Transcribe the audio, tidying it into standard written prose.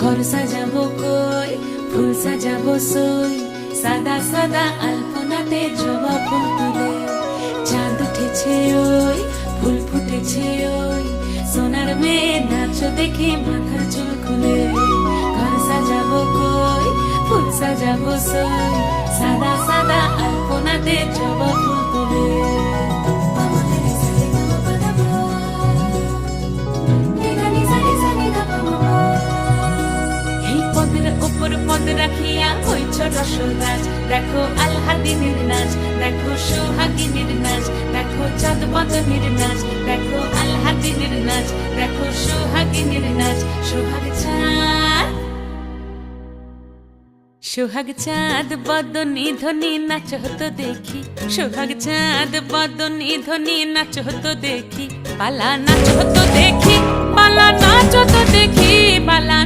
ঘর সাজাবো কই, ফুল সাজাবো সই, সাদা সাদা আলপনাতে জবা ফুল তুলে। চাঁদ উঠেছে ওই, ফুল ফুটেছে ওই, সোনার মেয়ে নাচো দেখি মাথার চুল খুলে। ঘর সাজাবো কই, ফুল সাজাবো সই, সাদা সাদা আলপনাতে জবা ফুল তুলে। পদ রাখিয়া হইছ রসরাজ, দেখো আলহাদিনের নাচ, দেখো সোহাগিনীর নাচ, দেখো চাঁদ বদনের নাচ, দেখো আলহাদিনের নাচ, দেখো সোহাগিনীর নাচ। সোহাগ চাঁদ, সোহাগ চাঁদ বদনী ধ্বনি নাচ হতো দেখি, সোহাগ চাঁদ বদনী ধ্বনি নাচ হতো দেখি, পালা নাচ হতো দেখি, পালা নাচ হতো দেখি, পালা